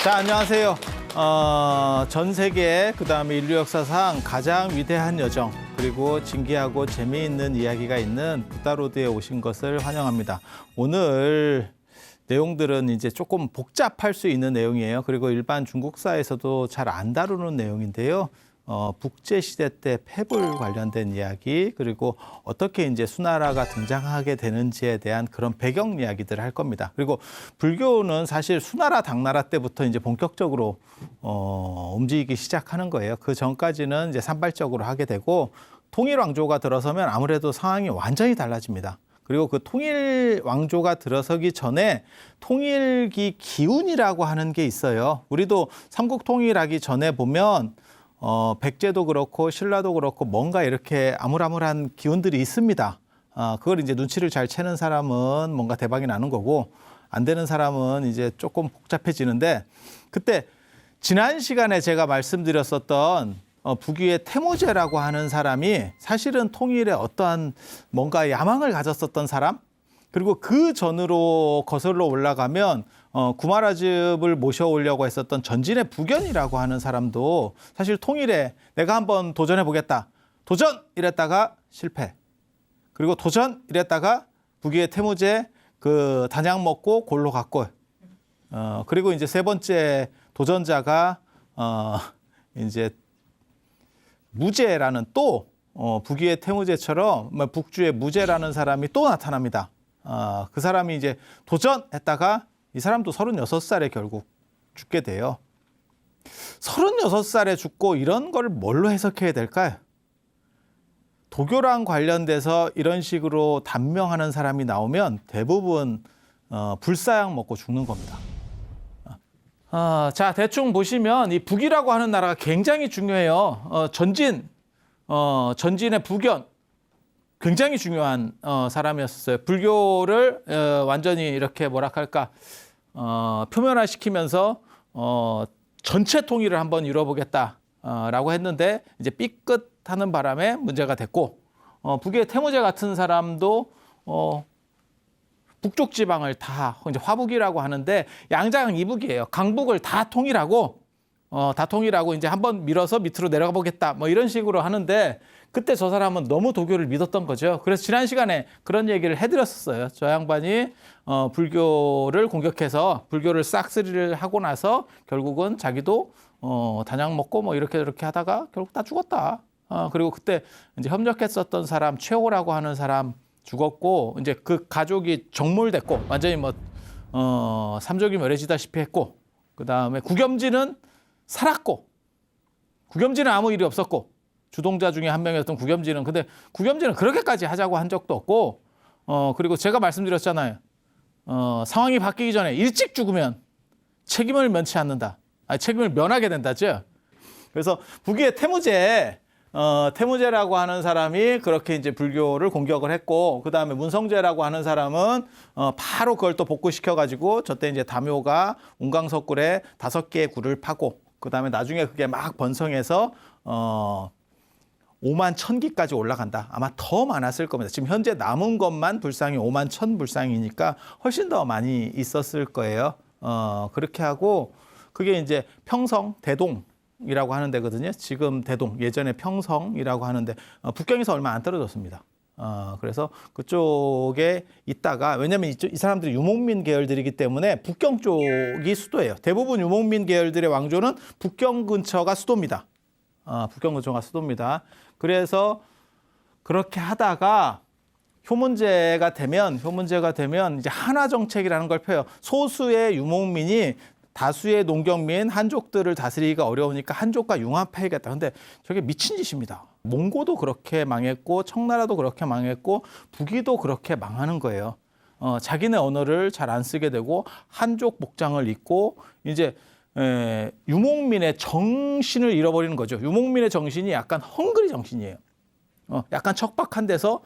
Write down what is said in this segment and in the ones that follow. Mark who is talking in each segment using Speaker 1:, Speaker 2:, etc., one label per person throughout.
Speaker 1: 자, 안녕하세요. 전 세계 그다음에 인류 역사상 가장 위대한 여정 그리고 진기하고 재미있는 이야기가 있는 부다로드에 오신 것을 환영합니다. 오늘 내용들은 이제 조금 복잡할 수 있는 내용이에요. 그리고 일반 중국사에서도 잘 안 다루는 내용인데요. 북제 시대 때 패불 관련된 이야기 그리고 어떻게 이제 수나라가 등장하게 되는지에 대한 그런 배경 이야기들을 할 겁니다. 그리고 불교는 사실 수나라 당나라 때부터 이제 본격적으로 움직이기 시작하는 거예요. 그 전까지는 이제 산발적으로 하게 되고 통일 왕조가 들어서면 아무래도 상황이 완전히 달라집니다. 그리고 그 통일 왕조가 들어서기 전에 통일기 기운이라고 하는 게 있어요. 우리도 삼국 통일하기 전에 보면 백제도 그렇고 신라도 그렇고 뭔가 이렇게 아물아물한 기운들이 있습니다. 그걸 이제 눈치를 잘 채는 사람은 뭔가 대박이 나는 거고 안 되는 사람은 이제 조금 복잡해지는데 그때 지난 시간에 제가 말씀드렸었던 북위의 태무제라고 하는 사람이 사실은 통일에 어떠한 뭔가 야망을 가졌었던 사람 그리고 그 전으로 거슬러 올라가면 구마라즙을 모셔오려고 했었던 전진의 부견이라고 하는 사람도 사실 통일에 내가 한번 도전해 보겠다. 도전! 이랬다가 실패. 그리고 도전! 이랬다가 북위의 태무제 그 단약 먹고 골로 갔고 그리고 이제 세 번째 도전자가 이제 무제라는 또 북위의 태무제처럼 북주의 무제라는 사람이 또 나타납니다. 그 사람이 이제 도전했다가 이 사람도 36살에 결국 죽게 돼요. 36살에 죽고 이런 걸 뭘로 해석해야 될까요? 도교랑 관련돼서 이런 식으로 단명하는 사람이 나오면 대부분 불사약 먹고 죽는 겁니다. 자, 대충 보시면 이 북이라고 하는 나라가 굉장히 중요해요. 전진의 부견 굉장히 중요한 사람이었어요. 불교를 완전히 이렇게 뭐랄까 표면화시키면서 전체 통일을 한번 이뤄보겠다라고 했는데 이제 삐끗하는 바람에 문제가 됐고 북의 태무제 같은 사람도 북쪽 지방을 다 이제 화북이라고 하는데 양장 이북이에요. 강북을 다 통일하고 이제 한번 밀어서 밑으로 내려가 보겠다 뭐 이런 식으로 하는데 그때 저 사람은 너무 도교를 믿었던 거죠. 그래서 지난 시간에 그런 얘기를 해드렸었어요. 저 양반이 불교를 공격해서 불교를 싹쓸이를 하고 나서 결국은 자기도 단약 먹고 뭐 이렇게 하다가 결국 다 죽었다. 그리고 그때 이제 협력했었던 사람 최호라고 하는 사람 죽었고 이제 그 가족이 정몰됐고 완전히 삼족이 멸해지다시피 했고 그 다음에 구겸진은 살았고 구겸진은 아무 일이 없었고 주동자 중에 한 명이었던 구겸진은 근데 구겸진은 그렇게까지 하자고 한 적도 없고 그리고 제가 말씀드렸잖아요. 상황이 바뀌기 전에 일찍 죽으면 책임을 면치 않는다. 책임을 면하게 된다죠. 그래서 북위의 태무제라고 하는 사람이 그렇게 이제 불교를 공격을 했고 그 다음에 문성제라고 하는 사람은 바로 그걸 또 복구시켜 가지고 저때 이제 다묘가 운강석굴에 5개의 굴을 파고 그 다음에 나중에 그게 막 번성해서 5만 1000기까지 올라간다. 아마 더 많았을 겁니다. 지금 현재 남은 것만 불상이 5만 1000 불상이니까 훨씬 더 많이 있었을 거예요. 그렇게 하고 그게 이제 평성, 대동이라고 하는 데거든요. 지금 대동, 예전에 평성이라고 하는데 북경에서 얼마 안 떨어졌습니다. 그래서 그쪽에 있다가 왜냐하면 이 사람들이 유목민 계열들이기 때문에 북경 쪽이 수도예요. 대부분 유목민 계열들의 왕조는 북경 근처가 수도입니다. 북경 근처가 수도입니다. 그래서 그렇게 하다가 효문제가 되면 이제 한화 정책이라는 걸 펴요. 소수의 유목민이 다수의 농경민 한족들을 다스리기가 어려우니까 한족과 융합해야겠다. 근데 저게 미친 짓입니다. 몽고도 그렇게 망했고 청나라도 그렇게 망했고 북위도 그렇게 망하는 거예요. 자기네 언어를 잘 안 쓰게 되고 한족 복장을 입고 이제 유목민의 정신을 잃어버리는 거죠. 유목민의 정신이 약간 헝그리 정신이에요. 약간 척박한 데서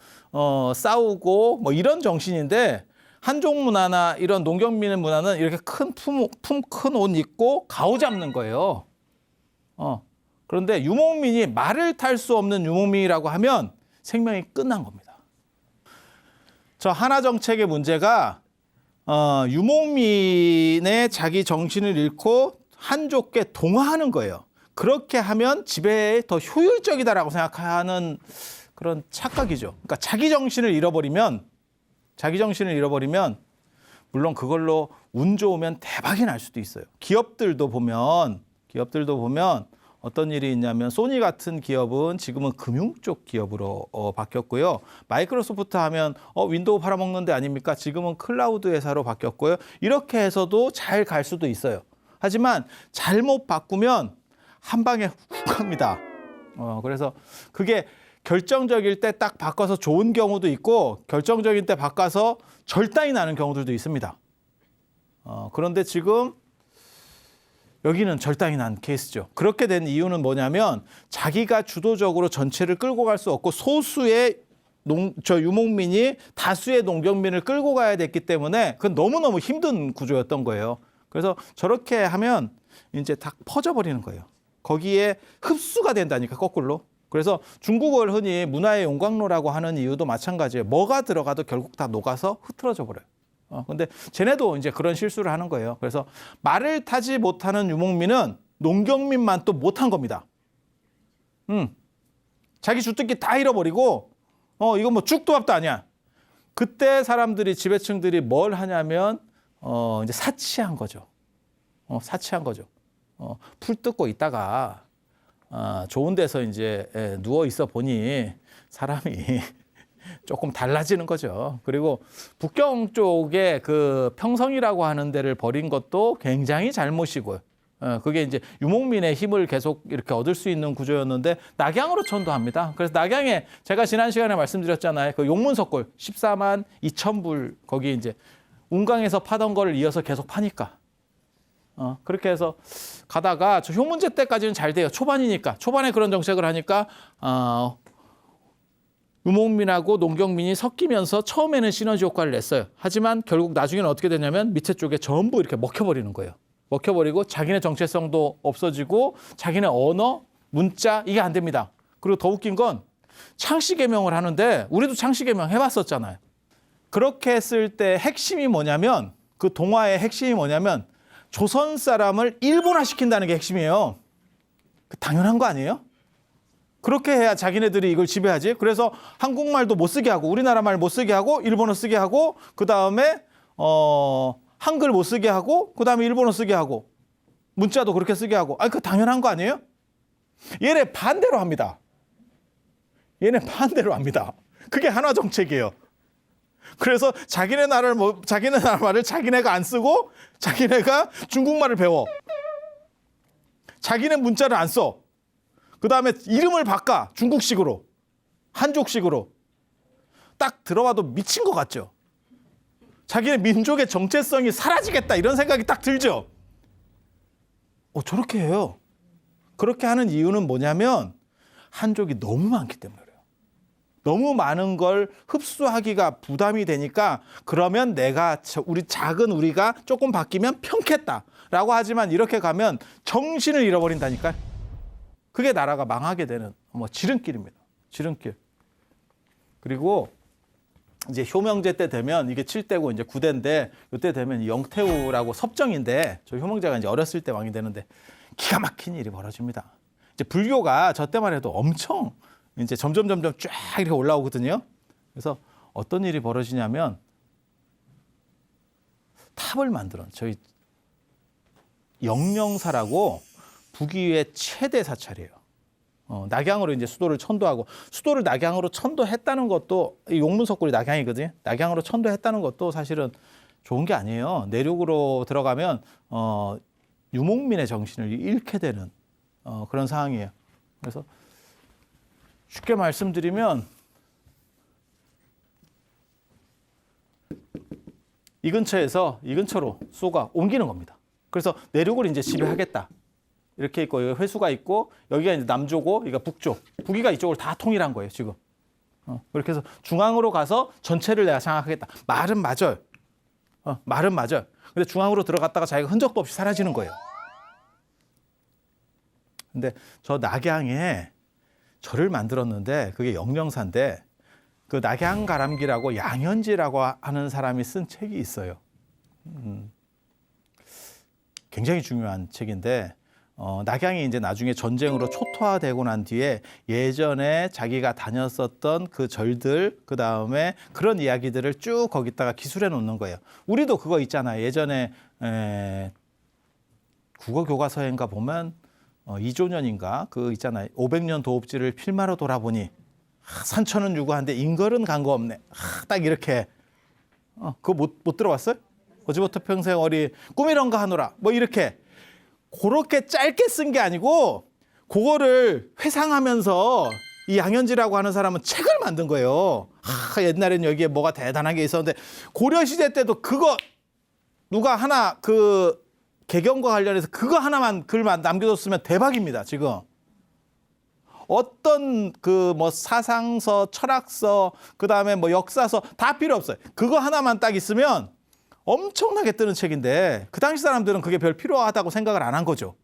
Speaker 1: 싸우고 뭐 이런 정신인데 한족 문화나 이런 농경민의 문화는 이렇게 큰 옷 입고 가오 잡는 거예요. 그런데 유목민이 말을 탈 수 없는 유목민이라고 하면 생명이 끝난 겁니다. 저 한화 정책의 문제가 유목민의 자기 정신을 잃고 한족께 동화하는 거예요. 그렇게 하면 지배에 더 효율적이다라고 생각하는 그런 착각이죠. 그러니까 자기 정신을 잃어버리면 물론 그걸로 운 좋으면 대박이 날 수도 있어요. 기업들도 보면 어떤 일이 있냐면 소니 같은 기업은 지금은 금융 쪽 기업으로 바뀌었고요. 마이크로소프트 하면 윈도우 팔아먹는 데 아닙니까? 지금은 클라우드 회사로 바뀌었고요. 이렇게 해서도 잘 갈 수도 있어요. 하지만 잘못 바꾸면 한 방에 훅 갑니다. 그래서 그게 결정적일 때 딱 바꿔서 좋은 경우도 있고 결정적일 때 바꿔서 절단이 나는 경우들도 있습니다. 그런데 지금 여기는 절단이 난 케이스죠. 그렇게 된 이유는 뭐냐면 자기가 주도적으로 전체를 끌고 갈 수 없고 소수의 유목민이 다수의 농경민을 끌고 가야 됐기 때문에 그건 너무너무 힘든 구조였던 거예요. 그래서 저렇게 하면 이제 다 퍼져버리는 거예요. 거기에 흡수가 된다니까 거꾸로. 그래서 중국어를 흔히 문화의 용광로라고 하는 이유도 마찬가지예요. 뭐가 들어가도 결국 다 녹아서 흐트러져 버려요. 근데 쟤네도 이제 그런 실수를 하는 거예요. 그래서 말을 타지 못하는 유목민은 농경민만 또 못한 겁니다. 자기 주특기 다 잃어버리고, 이건 뭐 죽도 밥도 아니야. 그때 사람들이, 지배층들이 뭘 하냐면, 이제 사치한 거죠. 사치한 거죠. 풀 뜯고 있다가, 좋은 데서 이제 누워 있어 보니 사람이 조금 달라지는 거죠. 그리고 북경 쪽에 그 평성이라고 하는 데를 버린 것도 굉장히 잘못이고요. 그게 이제 유목민의 힘을 계속 이렇게 얻을 수 있는 구조였는데 낙양으로 천도합니다. 그래서 낙양에 제가 지난 시간에 말씀드렸잖아요. 그 용문석골 14만 2천 불 거기 이제 운강에서 파던 거를 이어서 계속 파니까. 그렇게 해서 가다가 저 효문제 때까지는 잘 돼요. 초반이니까. 초반에 그런 정책을 하니까 유목민하고 농경민이 섞이면서 처음에는 시너지 효과를 냈어요. 하지만 결국 나중에는 어떻게 되냐면 밑에 쪽에 전부 이렇게 먹혀버리는 거예요. 먹혀버리고 자기네 정체성도 없어지고 자기네 언어, 문자 이게 안 됩니다. 그리고 더 웃긴 건 창씨개명을 하는데 우리도 창씨개명 해봤었잖아요. 그렇게 했을 때 핵심이 뭐냐면 그 동화의 핵심이 뭐냐면 조선 사람을 일본화 시킨다는 게 핵심이에요. 당연한 거 아니에요? 그렇게 해야 자기네들이 이걸 지배하지. 그래서 한국말도 못 쓰게 하고 우리나라 말 못 쓰게 하고 일본어 쓰게 하고 그다음에 한글 못 쓰게 하고 그다음에 일본어 쓰게 하고 문자도 그렇게 쓰게 하고 그 당연한 거 아니에요? 얘네 반대로 합니다. 얘네 반대로 합니다. 그게 한화 정책이에요. 그래서 자기네 나라 말을 자기네가 안 쓰고 자기네가 중국말을 배워. 자기네 문자를 안 써. 그다음에 이름을 바꿔. 중국식으로. 한족식으로. 딱 들어와도 미친 것 같죠. 자기네 민족의 정체성이 사라지겠다 이런 생각이 딱 들죠. 저렇게 해요. 그렇게 하는 이유는 뭐냐면 한족이 너무 많기 때문에 그래요. 너무 많은 걸 흡수하기가 부담이 되니까 그러면 우리 작은 우리가 조금 바뀌면 편겠다라고 하지만 이렇게 가면 정신을 잃어버린다니까요. 그게 나라가 망하게 되는 지름길입니다. 지름길. 그리고 이제 효명제 때 되면 이게 7대고 이제 9대인데 이때 되면 영태우라고 섭정인데 저 효명제가 이제 어렸을 때 왕이 되는데 기가 막힌 일이 벌어집니다. 이제 불교가 저 때만 해도 엄청 이제 점점 쫙 이렇게 올라오거든요. 그래서 어떤 일이 벌어지냐면 탑을 만들어 저희 영령사라고 북위의 최대 사찰이에요. 낙양으로 이제 수도를 천도하고 수도를 낙양으로 천도했다는 것도 용문석굴이 낙양이거든요. 낙양으로 천도했다는 것도 사실은 좋은 게 아니에요. 내륙으로 들어가면 유목민의 정신을 잃게 되는 그런 상황이에요. 그래서 쉽게 말씀드리면 이 근처로 수도가 옮기는 겁니다. 그래서 내륙을 이제 지배하겠다. 이렇게 있고 여기 회수가 있고 여기가 이제 남조고 여기가 북조. 북위가 이쪽을 다 통일한 거예요, 지금. 그렇게 해서 중앙으로 가서 전체를 내가 장악하겠다. 말은 맞아요. 말은 맞아요. 근데 중앙으로 들어갔다가 자기가 흔적도 없이 사라지는 거예요. 근데 저 낙양에 절을 만들었는데 그게 영령사인데 그 낙양가람기라고 양현지라고 하는 사람이 쓴 책이 있어요. 굉장히 중요한 책인데 낙양이 이제 나중에 전쟁으로 초토화되고 난 뒤에 예전에 자기가 다녔었던 그 절들, 그 다음에 그런 이야기들을 쭉 거기다가 기술해 놓는 거예요. 우리도 그거 있잖아요. 예전에 국어 교과서인가 보면 이조년인가 그 있잖아요. 500년 도읍지를 필마로 돌아보니 산천은 유구한데 인걸은 간 거 없네. 딱 이렇게 그거 못 들어봤어요? 어제부터 평생 어리 꿈이런가 하노라. 뭐 이렇게 그렇게 짧게 쓴 게 아니고 그거를 회상하면서 이 양현지라고 하는 사람은 책을 만든 거예요. 옛날엔 여기에 뭐가 대단한 게 있었는데 고려시대 때도 그거 누가 하나 그 개경과 관련해서 그거 하나만 글만 남겨뒀으면 대박입니다. 지금 어떤 그 뭐 사상서, 철학서, 그 다음에 뭐 역사서 다 필요 없어요. 그거 하나만 딱 있으면 엄청나게 뜨는 책인데 그 당시 사람들은 그게 별 필요하다고 생각을 안 한 거죠.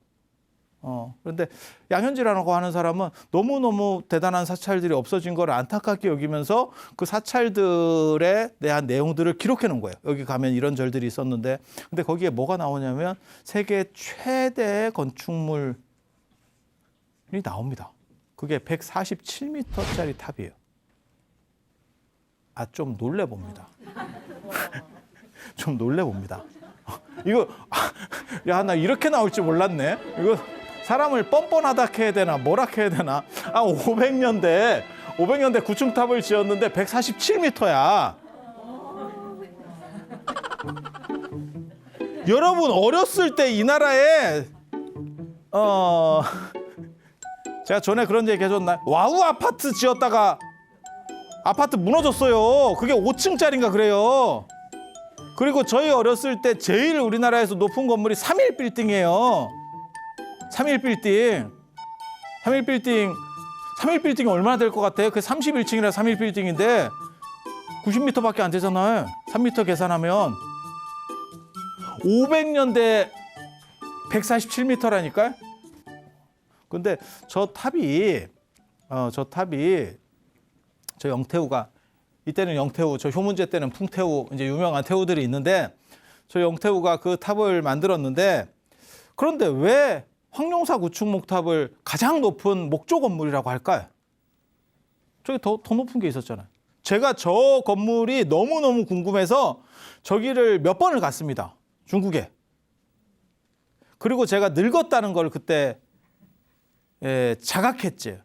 Speaker 1: 그런데 양현지라고 하는 사람은 너무너무 대단한 사찰들이 없어진 걸 안타깝게 여기면서 그 사찰들에 대한 내용들을 기록해 놓은 거예요. 여기 가면 이런 절들이 있었는데 근데 거기에 뭐가 나오냐면 세계 최대 건축물이 나옵니다. 그게 147m짜리 탑이에요. 좀 놀래봅니다. 좀 놀래봅니다. 이거 나 이렇게 나올 줄 몰랐네. 이거 사람을 뻔뻔하다 해야 되나 뭐라 해야 되나. 500년대 구층탑을 지었는데 147m야. 여러분 어렸을 때 이 나라에 제가 전에 그런 얘기 해줬나? 와우 아파트 지었다가 아파트 무너졌어요. 그게 5층짜리인가 그래요. 그리고 저희 어렸을 때 제일 우리나라에서 높은 건물이 3.1빌딩이에요. 3.1빌딩. 3.1빌딩이 얼마나 될 것 같아요? 그 31층이라 3.1빌딩인데 90m밖에 안 되잖아요. 3m 계산하면 500년대 147m라니까요. 근데 저 탑이 저 영태우가 이때는 영태우, 저 효문제 때는 풍태우, 이제 유명한 태우들이 있는데 저 영태우가 그 탑을 만들었는데 그런데 왜 황룡사 구축목탑을 가장 높은 목조 건물이라고 할까요? 저기 더 높은 게 있었잖아요. 제가 저 건물이 너무너무 궁금해서 저기를 몇 번을 갔습니다. 중국에. 그리고 제가 늙었다는 걸 그때 자각했지.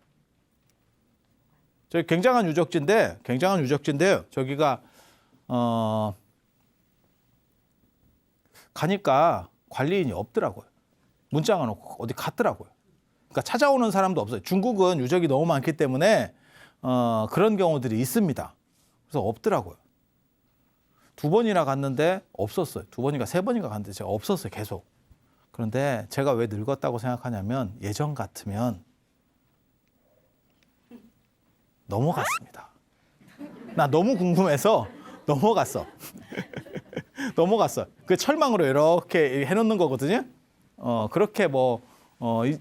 Speaker 1: 저기 굉장한 유적지인데요. 저기가 가니까 관리인이 없더라고요. 문자가 놓고 어디 갔더라고요. 그러니까 찾아오는 사람도 없어요. 중국은 유적이 너무 많기 때문에 그런 경우들이 있습니다. 그래서 없더라고요. 2번이나 갔는데 없었어요. 2번인가 3번인가 갔는데 제가 없었어요. 계속. 그런데 제가 왜 늙었다고 생각하냐면 예전 같으면 넘어갔습니다. 나 너무 궁금해서 넘어갔어. 그 철망으로 이렇게 해놓는 거거든요. 그렇게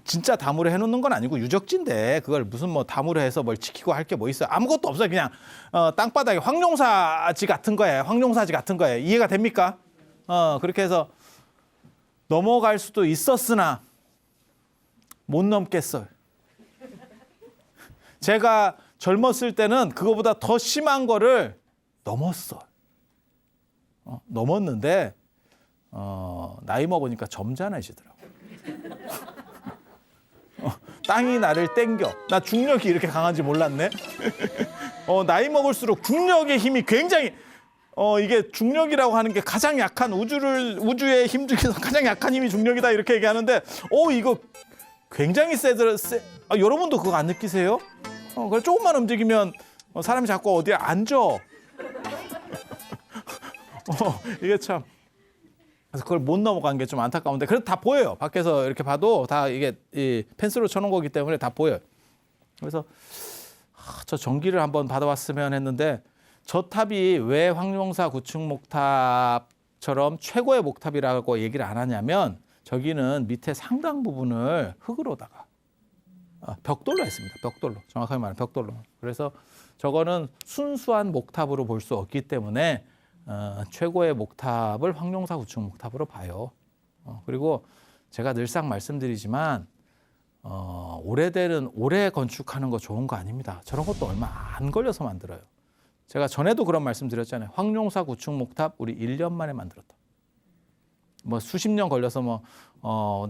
Speaker 1: 진짜 다무를 해놓는 건 아니고 유적지인데 그걸 무슨 다무를 해서 뭘 지키고 할 게 뭐 있어요? 아무것도 없어요. 그냥 땅바닥에 황룡사지 같은 거예요. 이해가 됩니까? 그렇게 해서 넘어갈 수도 있었으나 못 넘겠어요. 제가 젊었을 때는 그거보다 더 심한 거를 넘었어. 넘었는데 나이 먹으니까 점잖아지더라고. 땅이 나를 땡겨. 나 중력이 이렇게 강한지 몰랐네. 나이 먹을수록 중력의 힘이 굉장히 이게 중력이라고 하는 게 가장 약한 우주의 힘 중에서 가장 약한 힘이 중력이다 이렇게 얘기하는데 이거 굉장히 여러분도 그거 안 느끼세요? 그래 조금만 움직이면 사람이 자꾸 어디에 앉아. 이게 참. 그래서 그걸 못 넘어간 게 좀 안타까운데 그래도 다 보여요. 밖에서 이렇게 봐도 다 이게 이 펜스로 쳐놓은 거기 때문에 다 보여요. 그래서 저 전기를 한번 받아봤으면 했는데 저 탑이 왜 황룡사 구축목탑처럼 최고의 목탑이라고 얘기를 안 하냐면 저기는 밑에 상당 부분을 흙으로다가 벽돌로 했습니다. 벽돌로. 정확하게 말하면 벽돌로. 그래서 저거는 순수한 목탑으로 볼 수 없기 때문에 최고의 목탑을 황룡사 구축목탑으로 봐요. 그리고 제가 늘상 말씀드리지만 오래 건축하는 거 좋은 거 아닙니다. 저런 것도 얼마 안 걸려서 만들어요. 제가 전에도 그런 말씀 드렸잖아요. 황룡사 구축 목탑 우리 1년 만에 만들었다. 뭐 수십 년 걸려서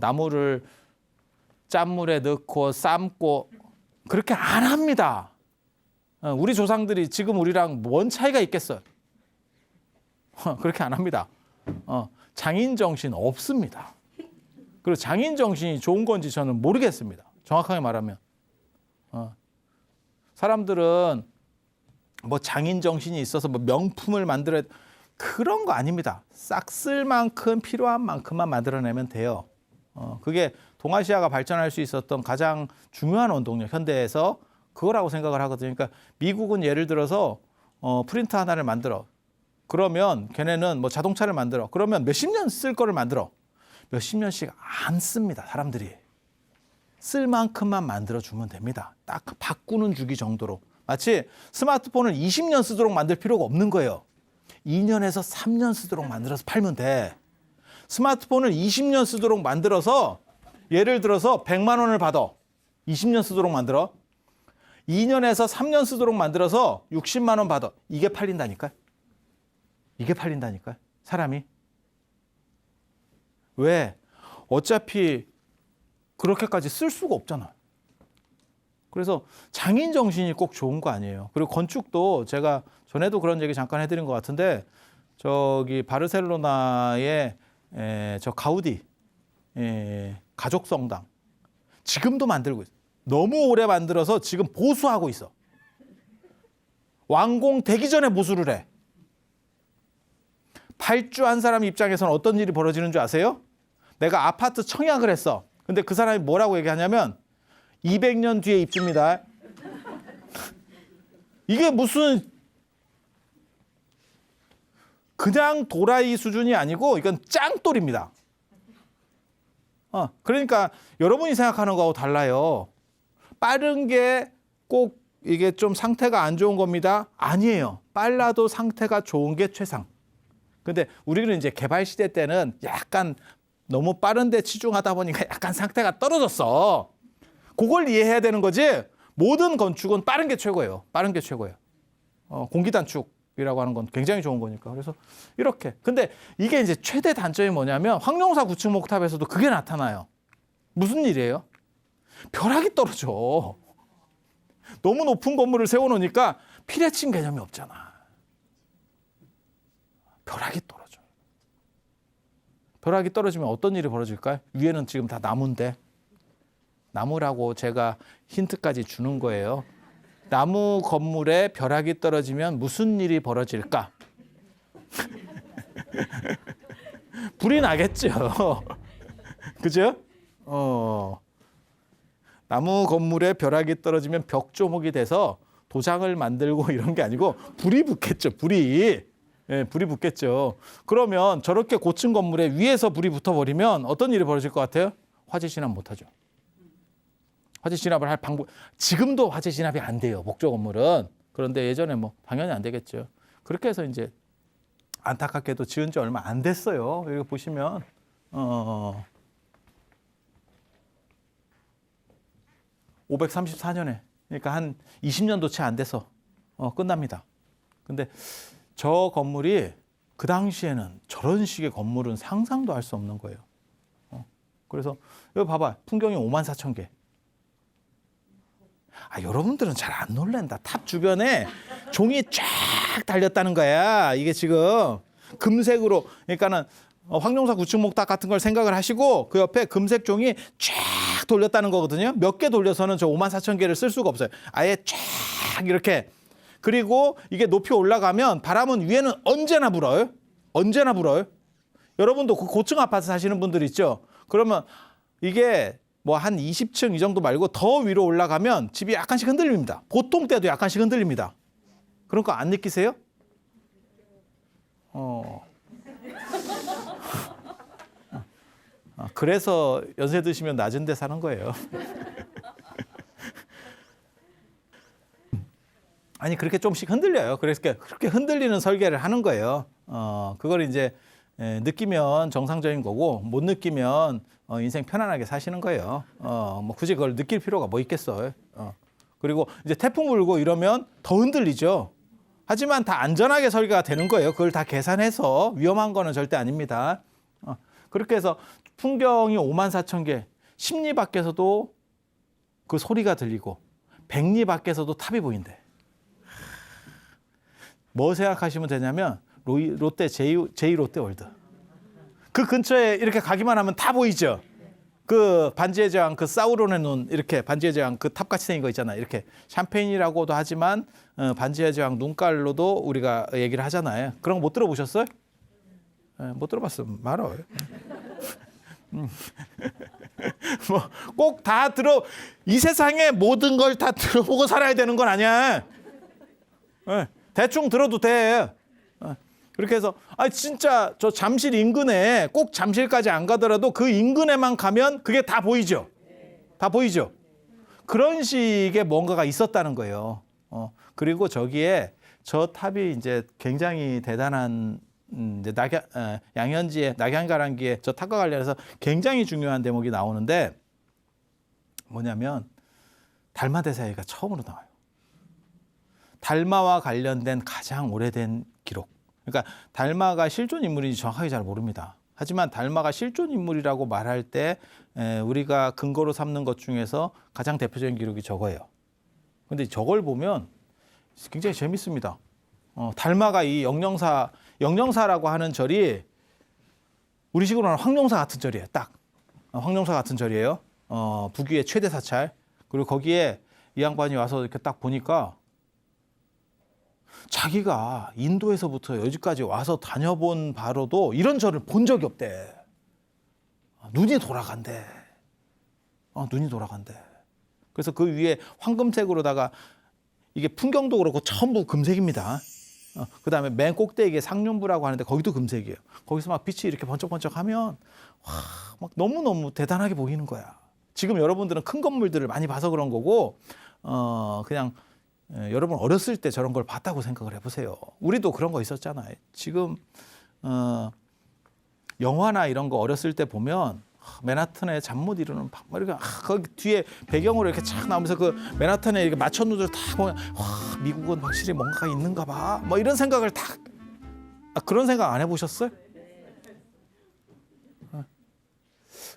Speaker 1: 나무를 짠물에 넣고 삶고 그렇게 안 합니다. 우리 조상들이 지금 우리랑 뭔 차이가 있겠어요? 그렇게 안 합니다. 장인 정신 없습니다. 그리고 장인 정신이 좋은 건지 저는 모르겠습니다. 정확하게 말하면. 사람들은 뭐 장인 정신이 있어서 뭐 명품을 만들어야 그런 거 아닙니다. 싹 쓸 만큼 필요한 만큼만 만들어내면 돼요. 그게 동아시아가 발전할 수 있었던 가장 중요한 원동력, 현대에서 그거라고 생각을 하거든요. 그러니까 미국은 예를 들어서 프린터 하나를 만들어. 그러면 걔네는 뭐 자동차를 만들어. 그러면 몇십 년 쓸 거를 만들어. 몇십 년씩 안 씁니다. 사람들이. 쓸 만큼만 만들어주면 됩니다. 딱 바꾸는 주기 정도로. 마치 스마트폰을 20년 쓰도록 만들 필요가 없는 거예요. 2년에서 3년 쓰도록 만들어서 팔면 돼. 스마트폰을 20년 쓰도록 만들어서 예를 들어서 100만 원을 받아. 20년 쓰도록 만들어. 2년에서 3년 쓰도록 만들어서 60만 원 받아. 이게 팔린다니까요. 이게 팔린다니까요. 사람이. 왜? 어차피 그렇게까지 쓸 수가 없잖아요. 그래서 장인 정신이 꼭 좋은 거 아니에요. 그리고 건축도 제가 전에도 그런 얘기 잠깐 해드린 것 같은데 저기 바르셀로나의 저 가우디 가족 성당 지금도 만들고 있어요. 너무 오래 만들어서 지금 보수하고 있어. 완공되기 전에 보수를 해. 발주한 사람 입장에서는 어떤 일이 벌어지는 줄 아세요? 내가 아파트 청약을 했어. 근데 그 사람이 뭐라고 얘기하냐면 200년 뒤에 입주입니다. 이게 무슨 그냥 도라이 수준이 아니고 이건 짱돌입니다. 그러니까 여러분이 생각하는 거하고 달라요. 빠른 게 꼭 이게 좀 상태가 안 좋은 겁니다. 아니에요. 빨라도 상태가 좋은 게 최상. 근데 우리는 이제 개발 시대 때는 약간 너무 빠른데 치중하다 보니까 약간 상태가 떨어졌어. 그걸 이해해야 되는 거지. 모든 건축은 빠른 게 최고예요. 빠른 게 최고예요. 공기 단축이라고 하는 건 굉장히 좋은 거니까. 그래서 이렇게. 근데 이게 이제 최대 단점이 뭐냐면 황룡사 구축 목탑에서도 그게 나타나요. 무슨 일이에요? 벼락이 떨어져. 너무 높은 건물을 세워놓으니까 피레침 개념이 없잖아. 벼락이 떨어져. 벼락이 떨어지면 어떤 일이 벌어질까요? 위에는 지금 다 나무인데. 나무라고 제가 힌트까지 주는 거예요. 나무 건물에 벼락이 떨어지면 무슨 일이 벌어질까? 불이 나겠죠. 그죠? 나무 건물에 벼락이 떨어지면 벽조목이 돼서 도장을 만들고 이런 게 아니고 불이 붙겠죠. 불이. 예, 불이 붙겠죠. 그러면 저렇게 고층 건물에 위에서 불이 붙어버리면 어떤 일이 벌어질 것 같아요? 화재 진압 못하죠. 화재 진압을 할 방법, 지금도 화재 진압이 안 돼요. 목조 건물은. 그런데 예전에 뭐 당연히 안 되겠죠. 그렇게 해서 이제 안타깝게도 지은 지 얼마 안 됐어요. 여기 보시면 534년에 그러니까 한 20년도 채 안 돼서 끝납니다. 근데 저 건물이 그 당시에는 저런 식의 건물은 상상도 할 수 없는 거예요. 그래서 여기 봐봐. 풍경이 54,000개. 여러분들은 잘 안 놀란다. 탑 주변에 종이 쫙 달렸다는 거야. 이게 지금 금색으로, 그러니까는 황룡사 구축 목탑 같은 걸 생각을 하시고 그 옆에 금색 종이 쫙 돌렸다는 거거든요. 몇 개 돌려서는 저 54,000개를 쓸 수가 없어요. 아예 쫙 이렇게. 그리고 이게 높이 올라가면 바람은 위에는 언제나 불어요. 언제나 불어요. 여러분도 그 고층 아파트 사시는 분들 있죠. 그러면 이게 뭐 한 20층 이 정도 말고 더 위로 올라가면 집이 약간씩 흔들립니다. 보통 때도 약간씩 흔들립니다. 그런 거 안 느끼세요? 그래서 연세 드시면 낮은 데 사는 거예요. 아니 그렇게 좀씩 흔들려요. 그래서 그렇게 흔들리는 설계를 하는 거예요. 그걸 이제 느끼면 정상적인 거고 못 느끼면 인생 편안하게 사시는 거예요. 뭐 굳이 그걸 느낄 필요가 뭐 있겠어요. 그리고 이제 태풍 불고 이러면 더 흔들리죠. 하지만 다 안전하게 설계가 되는 거예요. 그걸 다 계산해서 위험한 거는 절대 아닙니다. 그렇게 해서 풍경이 54,000개, 십리 밖에서도 그 소리가 들리고 백리 밖에서도 탑이 보인대. 뭐 생각하시면 되냐면 롯데 제이 롯데월드. 그 근처에 이렇게 가기만 하면 다 보이죠. 그 반지의 제왕, 그 사우론의 눈, 이렇게 반지의 제왕 그 탑같이 생긴 거 있잖아요. 이렇게 샴페인이라고도 하지만 반지의 제왕 눈깔로도 우리가 얘기를 하잖아요. 그런 거 못 들어보셨어요? 못 들어봤으면 말아요. 뭐 꼭 다 이 세상의 모든 걸 다 들어보고 살아야 되는 건 아니야. 대충 들어도 돼. 그렇게 해서 진짜 저 잠실 인근에 꼭 잠실까지 안 가더라도 그 인근에만 가면 그게 다 보이죠. 다 보이죠. 그런 식의 뭔가가 있었다는 거예요. 그리고 저기에 저 탑이 이제 굉장히 대단한 이제 양현지의 낙양가랑기에 저 탑과 관련해서 굉장히 중요한 대목이 나오는데 뭐냐면 달마대사이가 처음으로 나와요. 달마와 관련된 가장 오래된 기록. 그러니까 달마가 실존 인물인지 정확하게 잘 모릅니다. 하지만 달마가 실존 인물이라고 말할 때 우리가 근거로 삼는 것 중에서 가장 대표적인 기록이 저거예요. 근데 저걸 보면 굉장히 재밌습니다. 달마가 이 영령사라고 하는 절이 우리식으로는 황룡사 같은 절이에요. 딱 황룡사 같은 절이에요. 북위의 최대 사찰. 그리고 거기에 이 양반이 와서 이렇게 딱 보니까 자기가 인도에서부터 여기까지 와서 다녀본 바로도 이런 절을 본 적이 없대. 눈이 돌아간대. 눈이 돌아간대. 그래서 그 위에 황금색으로다가 이게 풍경도 그렇고 전부 금색입니다. 그다음에 맨 꼭대기에 상륜부라고 하는데 거기도 금색이에요. 거기서 막 빛이 이렇게 번쩍번쩍하면 막 너무너무 대단하게 보이는 거야. 지금 여러분들은 큰 건물들을 많이 봐서 그런 거고 그냥 여러분 어렸을 때 저런 걸 봤다고 생각을 해보세요. 우리도 그런 거 있었잖아요. 지금 영화나 이런 거 어렸을 때 보면 맨하탄에 잠 못 이루는 밤 이렇게 거기 뒤에 배경으로 이렇게 착 나오면서 그 맨하탄에 이렇게 마천루들 다 보면 미국은 확실히 뭔가가 있는가 봐. 뭐 이런 생각을 다 그런 생각 안 해보셨어요?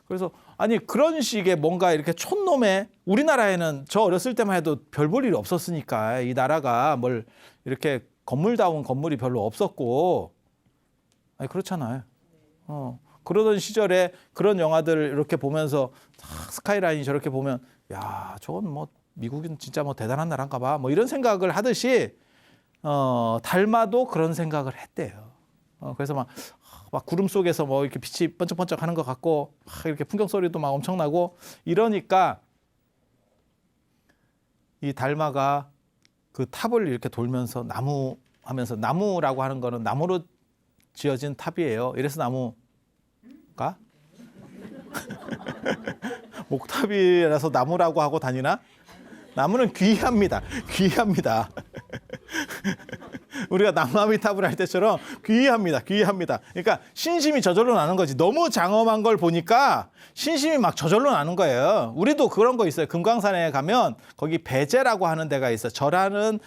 Speaker 1: 그래서 그런 식의 뭔가 이렇게 촌놈의 우리나라에는 저 어렸을 때만 해도 별 볼 일이 없었으니까 이 나라가 뭘 이렇게 건물다운 건물이 별로 없었고 그렇잖아요. 그러던 시절에 그런 영화들을 이렇게 보면서 스카이라인이 저렇게 보면 야 저건 뭐 미국은 진짜 뭐 대단한 나라인가 봐 뭐 이런 생각을 하듯이 달마도 그런 생각을 했대요. 그래서 막 구름 속에서 뭐 이렇게 빛이 번쩍번쩍 하는 것 같고 막 이렇게 풍경 소리도 막 엄청나고 이러니까 이 달마가 그 탑을 이렇게 돌면서 나무라고 하는 거는 나무로 지어진 탑이에요. 이래서 나무가 목탑이라서 나무라고 하고 다니나? 나무는 귀합니다. 귀합니다. 우리가 나무아미탑을 할 때처럼 귀합니다. 귀합니다. 그러니까 신심이 저절로 나는 거지. 너무 장엄한 걸 보니까 신심이 막 저절로 나는 거예요. 우리도 그런 거 있어요. 금강산에 가면 거기 배제라고 하는 데가 있어요. 절하는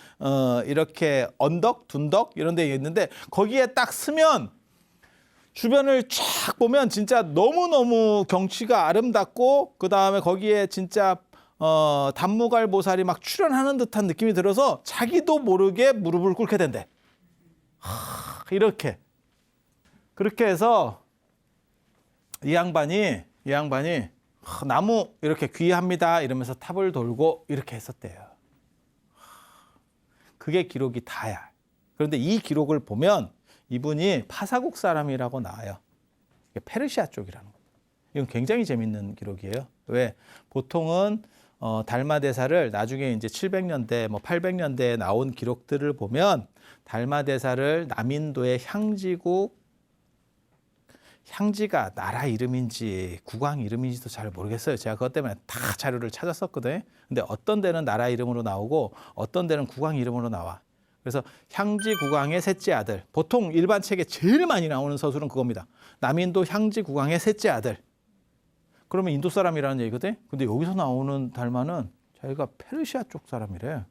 Speaker 1: 이렇게 언덕, 둔덕 이런 데 있는데 거기에 딱 서면 주변을 쫙 보면 진짜 너무너무 경치가 아름답고 그다음에 거기에 진짜 단무갈보살이 막 출현하는 듯한 느낌이 들어서 자기도 모르게 무릎을 꿇게 된대. 이렇게 그렇게 해서 이 양반이 나무 이렇게 귀합니다 이러면서 탑을 돌고 이렇게 했었대요. 그게 기록이 다야. 그런데 이 기록을 보면 이분이 파사국 사람이라고 나와요. 페르시아 쪽이라는 겁니다. 이건 굉장히 재밌는 기록이에요. 왜? 보통은 달마대사를 나중에 이제 700년대, 뭐 800년대에 나온 기록들을 보면 달마대사를 남인도의 향지가 나라 이름인지 국왕 이름인지도 잘 모르겠어요. 제가 그것 때문에 다 자료를 찾았었거든요. 근데 어떤 데는 나라 이름으로 나오고 어떤 데는 국왕 이름으로 나와. 그래서 향지 국왕의 셋째 아들. 보통 일반 책에 제일 많이 나오는 서술은 그겁니다. 남인도 향지 국왕의 셋째 아들. 그러면 인도 사람이라는 얘기거든. 근데 여기서 나오는 달마는 자기가 페르시아 쪽 사람이래.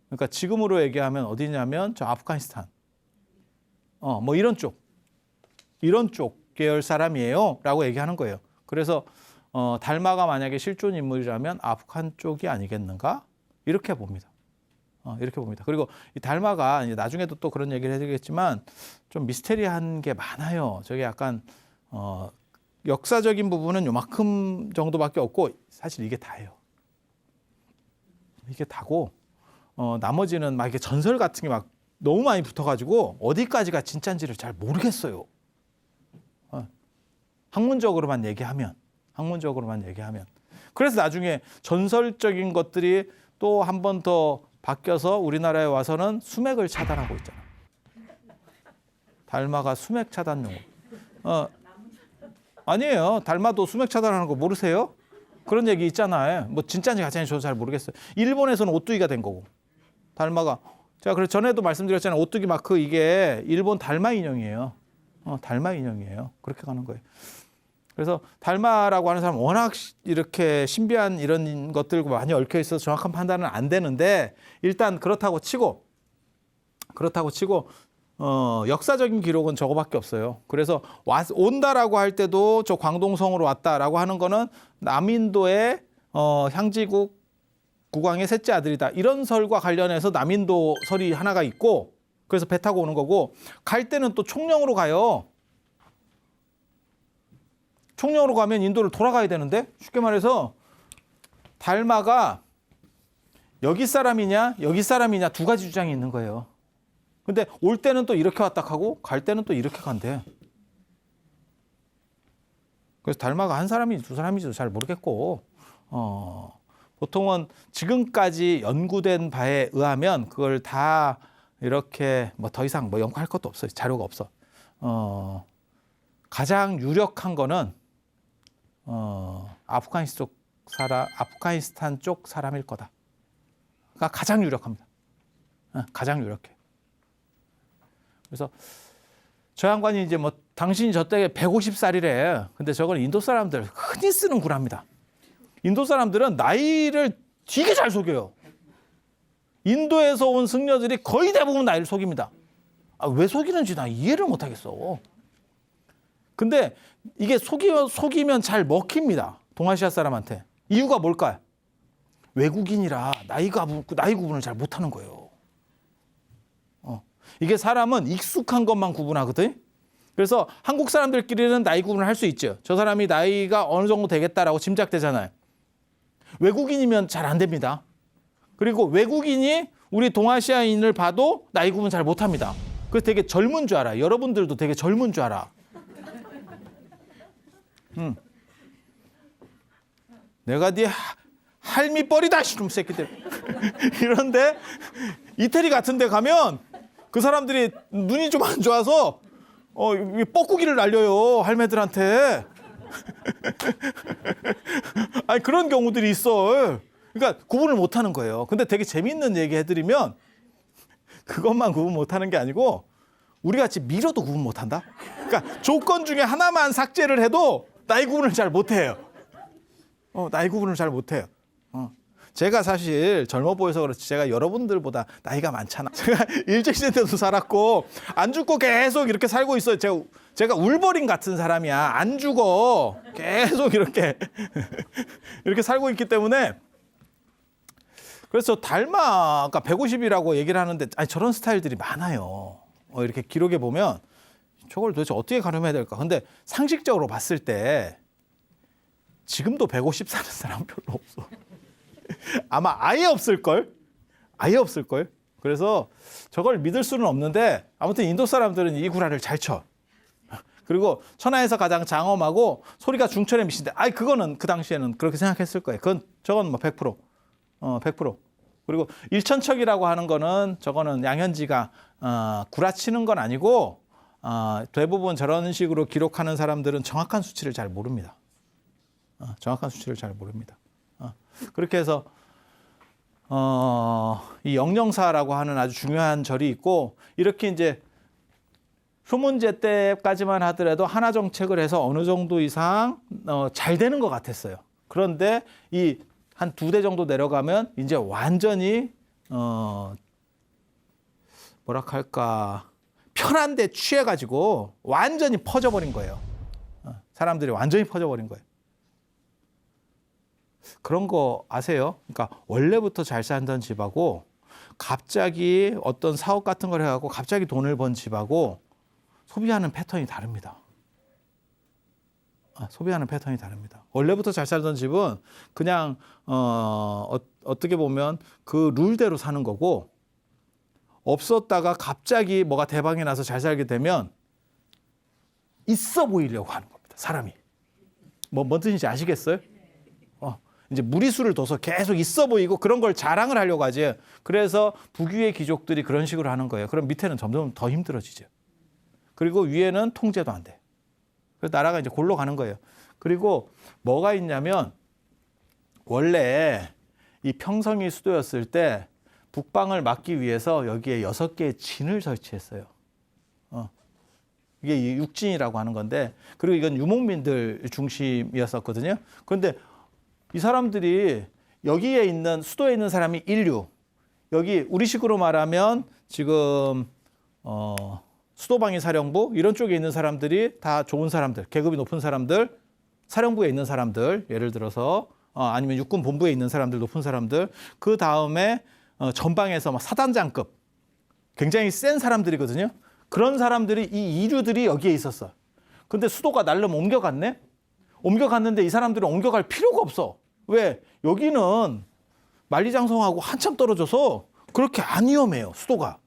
Speaker 1: 그러니까 지금으로 얘기하면 어디냐면 저 아프가니스탄. 뭐 이런 쪽 계열 사람이에요. 라고 얘기하는 거예요. 그래서 달마가 만약에 실존 인물이라면 아프간 쪽이 아니겠는가? 이렇게 봅니다. 이렇게 봅니다. 그리고 이 달마가 나중에도 또 그런 얘기를 해드리겠지만 좀 미스테리한 게 많아요. 저게 약간 역사적인 부분은 요만큼 정도밖에 없고 사실 이게 다예요. 이게 다고 나머지는 막 이렇게 전설 같은 게 막 너무 많이 붙어가지고 어디까지가 진짜인지를 잘 모르겠어요. 학문적으로만 얘기하면. 그래서 나중에 전설적인 것들이 또 한 번 더 바뀌어서 우리나라에 와서는 수맥을 차단하고 있잖아. 달마가 수맥 차단 용어. 아니에요. 달마도 수맥 차단하는 거 모르세요? 그런 얘기 있잖아요. 뭐 진짜인지 가짜인지 저도 잘 모르겠어요. 일본에서는 오뚜기가 된 거고. 달마가. 제가 그래서 전에도 말씀드렸잖아요. 오뚜기 마크 이게 일본 달마 인형이에요. 달마 인형이에요. 그렇게 가는 거예요. 그래서 달마라고 하는 사람 워낙 이렇게 신비한 이런 것들과 많이 얽혀 있어서 정확한 판단은 안 되는데 일단 그렇다고 치고 역사적인 기록은 저거밖에 없어요. 그래서 온다라고 할 때도 저 광동성으로 왔다라고 하는 거는 남인도의 향지국 국왕의 셋째 아들이다. 이런 설과 관련해서 남인도 설이 하나가 있고 그래서 배 타고 오는 거고 갈 때는 또 총령으로 가요. 총령으로 가면 인도를 돌아가야 되는데 쉽게 말해서 달마가 여기 사람이냐 두 가지 주장이 있는 거예요. 근데 올 때는 또 이렇게 왔다 하고 갈 때는 또 이렇게 간대. 그래서 달마가 한 사람인지 두 사람인지도 잘 모르겠고 보통은 지금까지 연구된 바에 의하면 그걸 다 이렇게 뭐 더 이상 뭐 연구할 것도 없어요. 자료가 없어. 가장 유력한 거는 아프가니스탄 쪽 사람일 거다. 그러니까 가장 유력합니다. 가장 유력해. 그래서 저 양반이 이제 뭐 당신이 저 때 150살이래. 근데 저건 인도 사람들 흔히 쓰는 구라입니다. 인도 사람들은 나이를 되게 잘 속여요. 인도에서 온 승려들이 거의 대부분 나이를 속입니다. 왜 속이는지 나 이해를 못 하겠어. 근데 이게 속이면 잘 먹힙니다. 동아시아 사람한테. 이유가 뭘까요? 외국인이라 나이 구분을 잘 못하는 거예요. 이게 사람은 익숙한 것만 구분하거든. 그래서 한국 사람들끼리는 나이 구분을 할 수 있죠. 저 사람이 나이가 어느 정도 되겠다라고 짐작되잖아요. 외국인이면 잘 안 됩니다. 그리고 외국인이 우리 동아시아인을 봐도 나이 구분 잘 못합니다. 그래서 되게 젊은 줄 알아. 여러분들도 되게 젊은 줄 알아. 내가 네 할미뻘이다 이놈 새끼들. 이런데 이태리 같은 데 가면 그 사람들이 눈이 좀 안 좋아서 뻐꾸기를 날려요 할매들한테. 아니 그런 경우들이 있어. 그러니까 구분을 못하는 거예요. 근데 되게 재밌는 얘기 해드리면 그것만 구분 못하는 게 아니고 우리 같이 밀어도 구분 못한다. 그러니까 조건 중에 하나만 삭제를 해도 나이 구분을 잘 못해요. 나이 구분을 잘 못해요. 제가 사실 젊어 보여서 그렇지 제가 여러분들보다 나이가 많잖아. 제가 일제시대 때도 살았고 안 죽고 계속 이렇게 살고 있어요. 제가 울버린 같은 사람이야. 안 죽어. 계속 이렇게 이렇게 살고 있기 때문에 그래서 달마 아까 150이라고 얘기를 하는데 저런 스타일들이 많아요. 이렇게 기록에 보면 저걸 도대체 어떻게 가늠해야 될까? 근데 상식적으로 봤을 때 지금도 150 사는 사람 별로 없어. 아마 아예 없을걸? 그래서 저걸 믿을 수는 없는데 아무튼 인도 사람들은 이 구라를 잘 쳐. 그리고 천하에서 가장 장엄하고 소리가 중천의 미신데 그거는 그 당시에는 그렇게 생각했을 거예요. 저건 뭐 100%. 100%. 그리고 일천척이라고 하는 거는 저거는 양현지가 구라치는 건 아니고 대부분 저런 식으로 기록하는 사람들은 정확한 수치를 잘 모릅니다. 그렇게 해서 이 영영사라고 하는 아주 중요한 절이 있고, 이렇게 이제 소문제 때까지만 하더라도 하나 정책을 해서 어느 정도 이상 잘 되는 것 같았어요. 그런데 이 한 2대 정도 내려가면 이제 완전히 뭐랄까 편한 데 취해가지고 완전히 퍼져버린 거예요. 사람들이 완전히 퍼져버린 거예요. 그런 거 아세요? 그러니까 원래부터 잘 살던 집하고 갑자기 어떤 사업 같은 걸 해갖고 갑자기 돈을 번 집하고 소비하는 패턴이 다릅니다. 소비하는 패턴이 다릅니다. 원래부터 잘 살던 집은 그냥 어떻게 보면 그 룰대로 사는 거고, 없었다가 갑자기 뭐가 대박이 나서 잘 살게 되면 있어 보이려고 하는 겁니다. 사람이. 뭔 뜻인지 아시겠어요? 이제 무리수를 둬서 계속 있어 보이고 그런 걸 자랑을 하려고 하지. 그래서 북위의 귀족들이 그런 식으로 하는 거예요. 그럼 밑에는 점점 더 힘들어지죠. 그리고 위에는 통제도 안 돼. 그래서 나라가 이제 골로 가는 거예요. 그리고 뭐가 있냐면, 원래 이 평성이 수도였을 때 북방을 막기 위해서 여기에 6개의 진을 설치했어요. 이게 육진이라고 하는 건데, 그리고 이건 유목민들 중심이었었거든요. 그런데 이 사람들이 여기에 있는, 수도에 있는 사람이 인류, 여기 우리식으로 말하면 지금 수도방위 사령부 이런 쪽에 있는 사람들이 다 좋은 사람들, 계급이 높은 사람들, 사령부에 있는 사람들, 예를 들어서 아니면 육군 본부에 있는 사람들, 높은 사람들, 그 다음에 전방에서 막 사단장급, 굉장히 센 사람들이거든요. 그런 사람들이, 이 이류들이 여기에 있었어. 근데 수도가 날름 옮겨갔네? 옮겨갔는데 이 사람들은 옮겨갈 필요가 없어. 왜? 여기는 만리장성하고 한참 떨어져서 그렇게 안 위험해요, 수도가.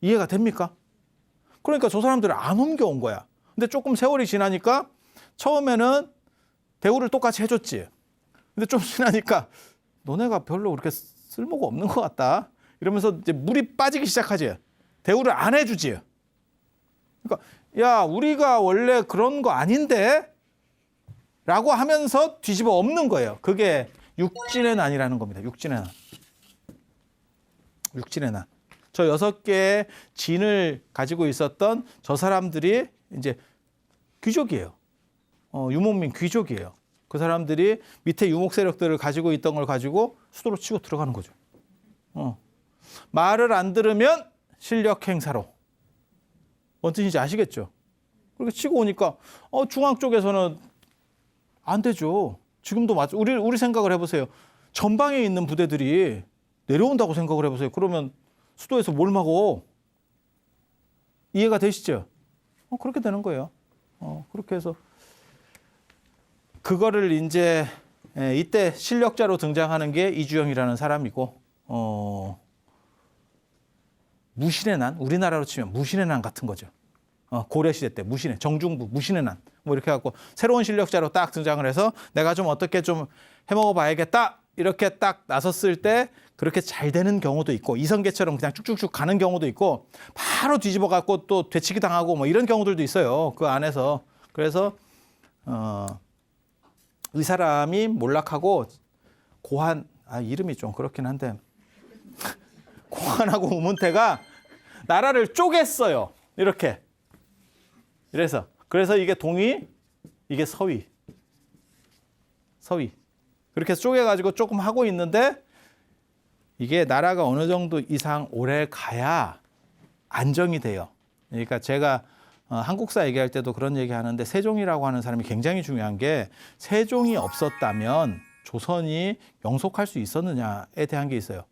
Speaker 1: 이해가 됩니까? 그러니까 저 사람들을 안 옮겨온 거야. 근데 조금 세월이 지나니까 처음에는 대우를 똑같이 해줬지. 근데 좀 지나니까 너네가 별로 그렇게 쓸모가 없는 것 같다. 이러면서 이제 물이 빠지기 시작하지. 대우를 안 해주지. 그러니까 야, 우리가 원래 그런 거 아닌데? 라고 하면서 뒤집어 엎는 거예요. 그게 육진의 난이라는 겁니다. 육진의 난. 육진의 난. 저 6개의 진을 가지고 있었던 저 사람들이 이제 귀족이에요. 유목민 귀족이에요. 그 사람들이 밑에 유목 세력들을 가지고 있던 걸 가지고 수도로 치고 들어가는 거죠. 말을 안 들으면 실력 행사로. 뭔 뜻인지 아시겠죠? 그렇게 치고 오니까 중앙 쪽에서는 안 되죠. 지금도 맞죠. 우리 생각을 해보세요. 전방에 있는 부대들이 내려온다고 생각을 해보세요. 그러면 수도에서 뭘 막어? 이해가 되시죠? 그렇게 되는 거예요. 그렇게 해서 그거를 이제 이때 실력자로 등장하는 게 이주영이라는 사람이고, 무신의 난, 우리나라로 치면 무신의 난 같은 거죠. 고려시대 때 무신의, 정중부 무신의 난, 뭐 이렇게 해갖고 새로운 실력자로 딱 등장을 해서 내가 좀 어떻게 좀 해먹어 봐야겠다 이렇게 딱 나섰을 때 그렇게 잘 되는 경우도 있고, 이성계처럼 그냥 쭉쭉쭉 가는 경우도 있고, 바로 뒤집어 갖고 또 되치기 당하고 뭐 이런 경우들도 있어요. 그 안에서. 그래서 이 사람이 몰락하고 고한, 이름이 좀 그렇긴 한데 고한하고 우문태가 나라를 쪼갰어요. 이렇게. 그래서 이게 동위, 이게 서위. 그렇게 해서 쪼개가지고 조금 하고 있는데, 이게 나라가 어느 정도 이상 오래 가야 안정이 돼요. 그러니까 제가 한국사 얘기할 때도 그런 얘기 하는데, 세종이라고 하는 사람이 굉장히 중요한 게, 세종이 없었다면 조선이 영속할 수 있었느냐에 대한 게 있어요.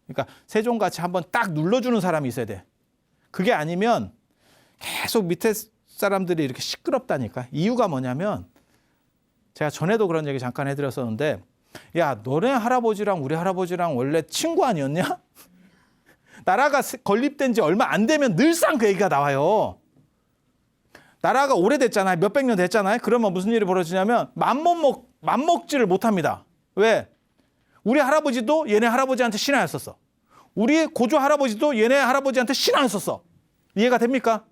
Speaker 1: 그러니까 세종같이 한번 딱 눌러주는 사람이 있어야 돼. 그게 아니면 계속 밑에 사람들이 이렇게 시끄럽다니까. 이유가 뭐냐면, 제가 전에도 그런 얘기 잠깐 해드렸었는데, 야, 너네 할아버지랑 우리 할아버지랑 원래 친구 아니었냐? 나라가 건립된 지 얼마 안 되면 늘상 그 얘기가 나와요. 나라가 오래됐잖아요. 몇백 년 됐잖아요. 그러면 무슨 일이 벌어지냐면 맘먹지를 못합니다. 왜? 우리 할아버지도 얘네 할아버지한테 신하였었어. 우리 고조 할아버지도 얘네 할아버지한테 신하였었어. 이해가 됩니까?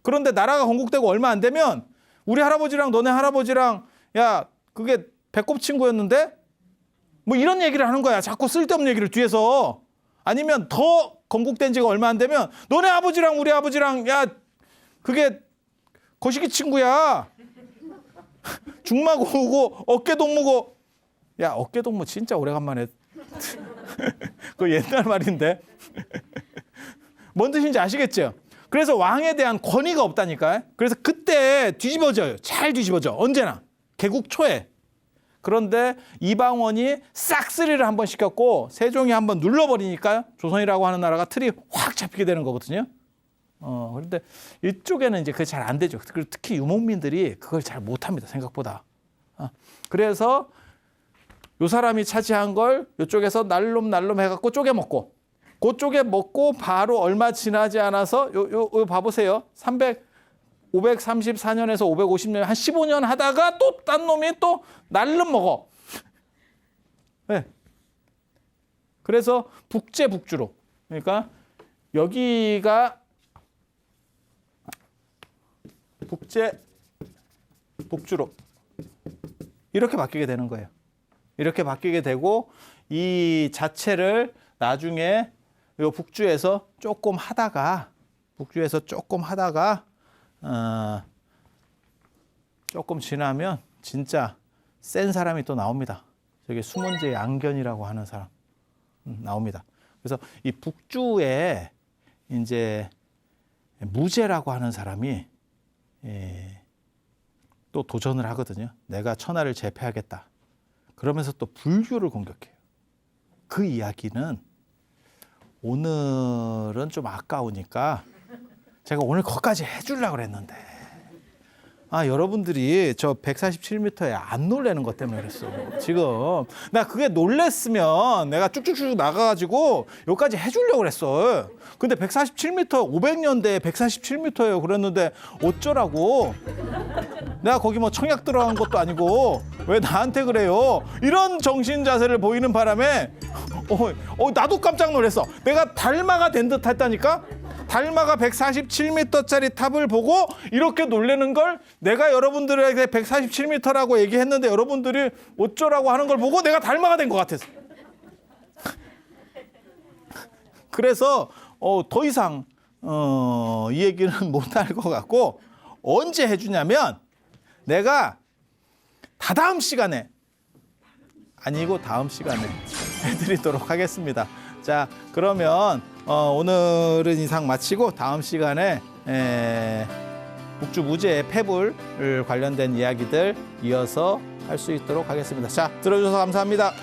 Speaker 1: 그런데 나라가 건국되고 얼마 안 되면 우리 할아버지랑 너네 할아버지랑 야, 그게 배꼽 친구였는데 뭐 이런 얘기를 하는 거야. 자꾸 쓸데없는 얘기를 뒤에서. 아니면 더 건국된 지가 얼마 안 되면 너네 아버지랑 우리 아버지랑 야 그게 거시기 친구야. 중마고우고 어깨동무고. 야 어깨동무 진짜 오래간만에. 그 옛날 말인데. 뭔 뜻인지 아시겠죠? 그래서 왕에 대한 권위가 없다니까요. 그래서 그때 뒤집어져요. 잘 뒤집어져. 언제나. 개국 초에. 그런데 이방원이 싹쓸이를 한번 시켰고 세종이 한번 눌러버리니까 조선이라고 하는 나라가 틀이 확 잡히게 되는 거거든요. 그런데 이쪽에는 이제 그게 잘 안 되죠. 그리고 특히 유목민들이 그걸 잘 못합니다. 생각보다. 그래서 요 사람이 차지한 걸 이쪽에서 날롬 해갖고 쪼개먹고 그쪽에 먹고 바로 얼마 지나지 않아서 요 봐보세요. 534년에서 550년 한 15년 하다가 또 딴 놈이 또 날름 먹어. 네. 그래서 북제북주로. 그러니까 여기가 북제북주로 이렇게 바뀌게 되는 거예요. 이렇게 바뀌게 되고 이 자체를 나중에 요 북주에서 조금 하다가 조금 지나면 진짜 센 사람이 또 나옵니다. 저게 수문제 양견이라고 하는 사람 나옵니다. 그래서 이 북주에 이제 무제라고 하는 사람이 또 도전을 하거든요. 내가 천하를 제패하겠다. 그러면서 또 불교를 공격해요. 그 이야기는 오늘은 좀 아까우니까 제가 오늘 거기까지 해주려고 그랬는데 여러분들이 저 147m에 안 놀라는 것 때문에 그랬어. 지금 나 그게 놀랬으면 내가 쭉쭉쭉 나가가지고 여기까지 해주려고 그랬어. 근데 147m 500년대에 147m예요. 그랬는데 어쩌라고. 내가 거기 뭐 청약 들어간 것도 아니고 왜 나한테 그래요. 이런 정신 자세를 보이는 바람에 나도 깜짝 놀랐어. 내가 달마가 된 듯 했다니까. 달마가 147m짜리 탑을 보고 이렇게 놀라는 걸 내가 여러분들에게 147m라고 얘기했는데 여러분들이 어쩌라고 하는 걸 보고 내가 달마가 된 것 같았어. 그래서 더 이상 이 얘기는 못 할 것 같고 언제 해주냐면 내가 다다음 시간에 아니고 다음 시간에 해드리도록 하겠습니다. 자 그러면 오늘은 이상 마치고 다음 시간에 북주 무제의 패불 관련된 이야기들 이어서 할 수 있도록 하겠습니다. 자 들어주셔서 감사합니다.